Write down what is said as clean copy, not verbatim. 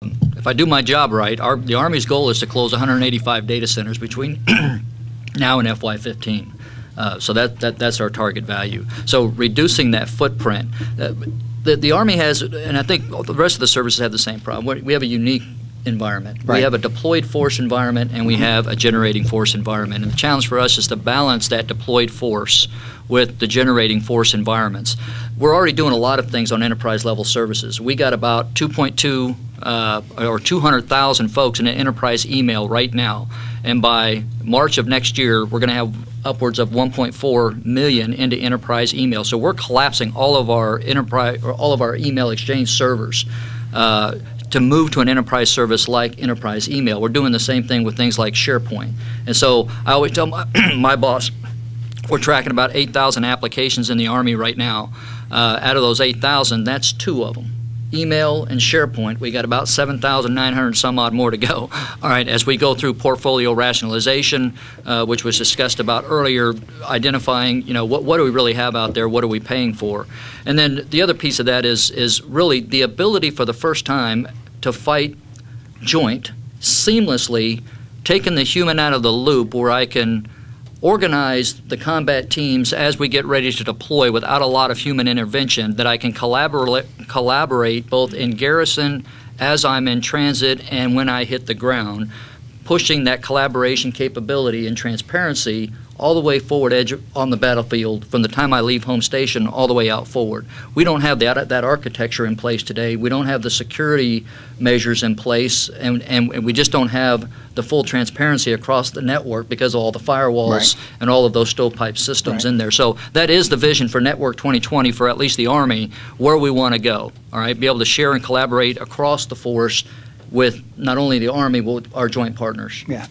if I do my job right, the Army's goal is to close 185 data centers between now and FY15. So that's our target value. So reducing that footprint. The Army has, and I think the rest of the services have the same problem. We have a unique environment. Right. We have a deployed force environment and we have a generating force environment. And the challenge for us is to balance that deployed force with the generating force environments. We're already doing a lot of things on enterprise level services. We got about 2.2 or 200,000 folks in an enterprise email right now. And by March of next year, we're going to have upwards of 1.4 million into enterprise email. So we're collapsing all of our enterprise or all of our email exchange servers to move to an enterprise service like enterprise email. We're doing the same thing with things like SharePoint. And so I always tell my boss, we're tracking about 8,000 applications in the Army right now. Out of those 8,000, that's 2 of them. Email and SharePoint, we got about 7,900 some odd more to go. All right, as we go through portfolio rationalization, which was discussed about earlier, identifying, what do we really have out there, what are we paying for? And then the other piece of that is really the ability for the first time to fight joint seamlessly, taking the human out of the loop where I can organize the combat teams as we get ready to deploy without a lot of human intervention, that I can collaborate both in garrison, as I'm in transit, and when I hit the ground, pushing that collaboration capability and transparency all the way forward edge on the battlefield from the time I leave home station all the way out forward. We don't have that architecture in place today. We don't have the security measures in place, and we just don't have the full transparency across the network because of all the firewalls and all of those stovepipe systems in there. So that is the vision for Network 2020 for at least the Army, where we want to go. All right, be able to share and collaborate across the force with not only the Army, but with our joint partners. Yeah.